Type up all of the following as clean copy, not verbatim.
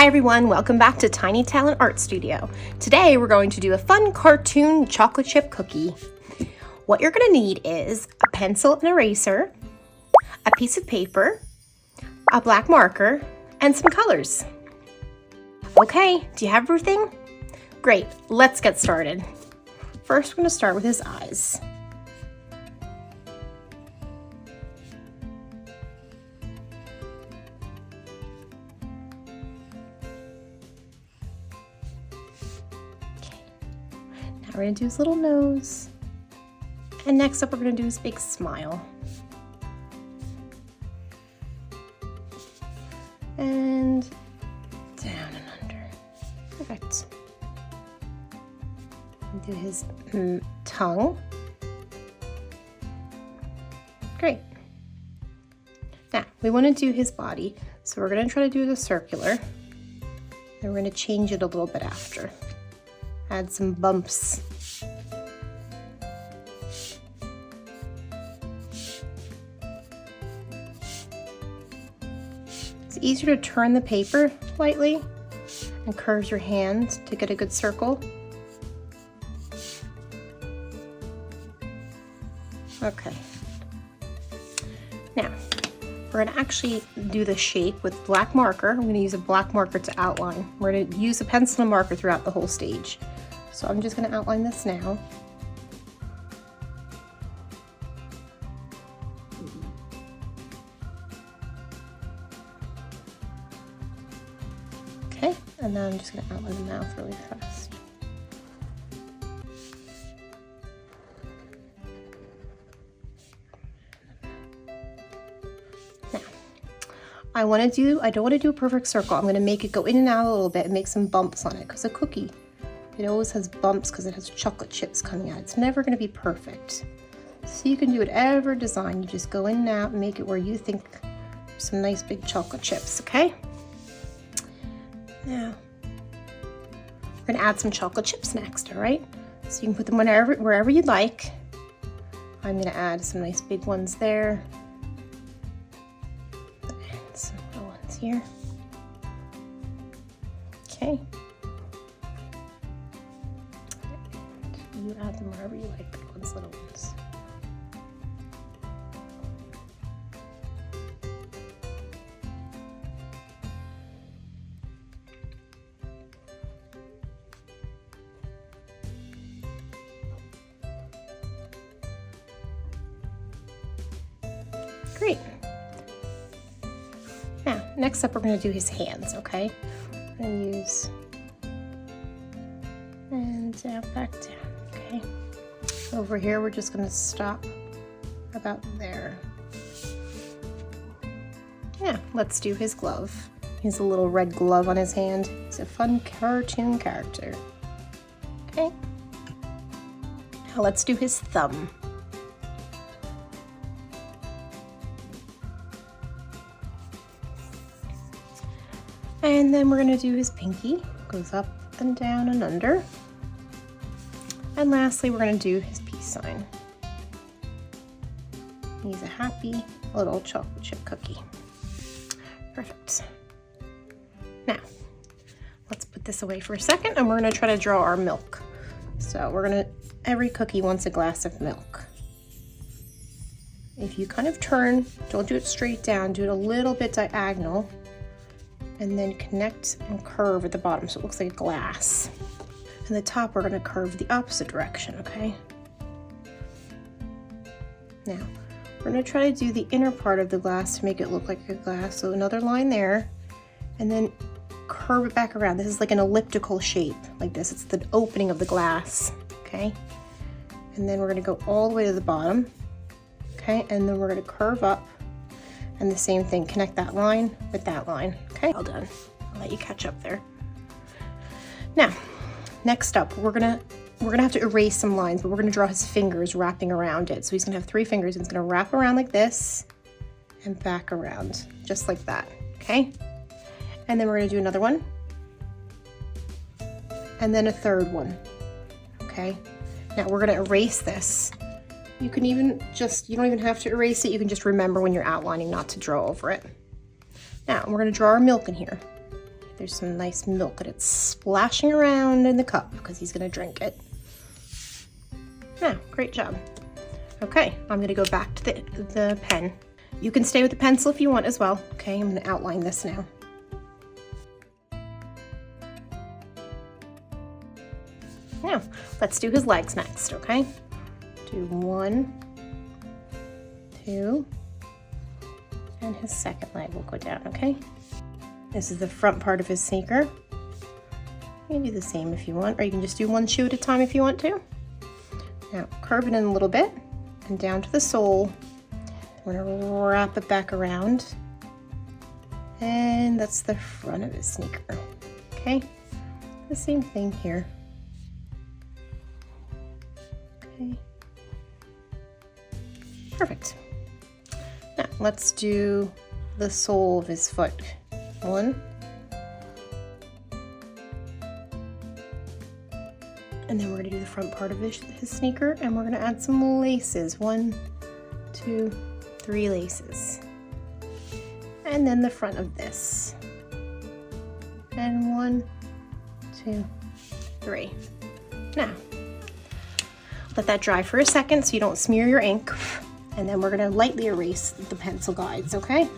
Hi everyone, welcome back to Tiny Talent Art Studio. Today we're going to do a fun cartoon chocolate chip cookie. What you're going to need is a pencil and eraser, a piece of paper, a black marker, and some colors. Okay, do you have everything? Great, let's get started. First we're going to start with his eyes. We're going to do his little nose. And next up, we're going to do his big smile. And down and under. Perfect. Do his tongue. Great. Now, we want to do his body. So we're going to try to do the circular. And we're going to change it a little bit after. Add some bumps. It's easier to turn the paper lightly and curve your hand to get a good circle. Okay. Now, we're going to actually do the shape with black marker. I'm going to use a black marker to outline. We're going to use a pencil and marker throughout the whole stage. So I'm just going to outline this now. Okay, and then I'm just going to outline the mouth really fast. Now, I don't want to do a perfect circle. I'm going to make it go in and out a little bit and make some bumps on it because a cookie, it always has bumps because it has chocolate chips coming out. It's never going to be perfect. So you can do whatever design. You just go in and out and make it where you think there's some nice big chocolate chips, okay? Now, we're going to add some chocolate chips next, all right? So you can put them wherever you'd like. I'm going to add some nice big ones there. And some little ones here. Okay. You add them wherever you like, big ones, little ones. Great. Now, next up we're going to do his hands, okay? We're going to use and down, back down. Okay, over here we're just going to stop about there. Yeah, let's do his glove. He has a little red glove on his hand. He's a fun cartoon character. Okay, now let's do his thumb. And then we're going to do his pinky. Goes up and down and under. And lastly, we're going to do his peace sign. He's a happy little chocolate chip cookie. Perfect. Now, let's put this away for a second and we're going to try to draw our milk. So every cookie wants a glass of milk. If you kind of turn, don't do it straight down, do it a little bit diagonal, and then connect and curve at the bottom so it looks like a glass. And the top we're going to curve the opposite direction, okay? Now, we're going to try to do the inner part of the glass to make it look like a glass. So another line there, and then curve it back around. This is like an elliptical shape, like this. It's the opening of the glass, okay? And then we're going to go all the way to the bottom, okay? And then we're going to curve up, and the same thing, connect that line with that line, okay? All done. I'll let you catch up there. Now, next up, we're gonna have to erase some lines, but we're gonna draw his fingers wrapping around it. So he's gonna have 3 fingers, and he's gonna wrap around like this and back around, just like that, okay? And then we're gonna do another one, and then a third one, okay? Now we're gonna erase this. You can even you don't even have to erase it. You can just remember when you're outlining not to draw over it. Now we're going to draw our milk in here. There's some nice milk and it's splashing around in the cup because he's gonna drink it. Yeah, great job. Okay, I'm gonna go back to the pen. You can stay with the pencil if you want as well. Okay, I'm gonna outline this now. Now, let's do his legs next, okay? Do 1, 2, and his second leg will go down, okay? This is the front part of his sneaker. You can do the same if you want, or you can just do one shoe at a time if you want to. Now, curve it in a little bit, and down to the sole. We're gonna wrap it back around. And that's the front of his sneaker, okay? The same thing here. Okay. Perfect. Now, let's do the sole of his foot. 1. And then we're gonna do the front part of his sneaker, and we're gonna add some laces. 1, 2, 3 laces. And then the front of this. And 1, 2, 3. Now, let that dry for a second so you don't smear your ink. And then we're gonna lightly erase the pencil guides, okay?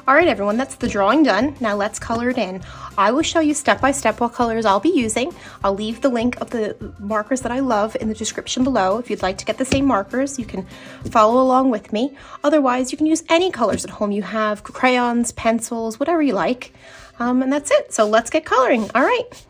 All right, everyone, that's the drawing done. Now let's color it in. I will show you step by step what colors I'll be using. I'll leave the link of the markers that I love in the description below. If you'd like to get the same markers, you can follow along with me. Otherwise, you can use any colors at home you have, crayons, pencils, whatever you like. And that's it. So let's get coloring. All right.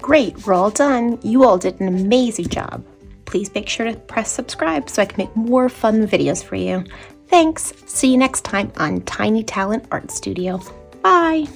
Great, we're all done. You all did an amazing job. Please make sure to press subscribe so I can make more fun videos for you. Thanks. See you next time on Tiny Talent Art Studio. Bye.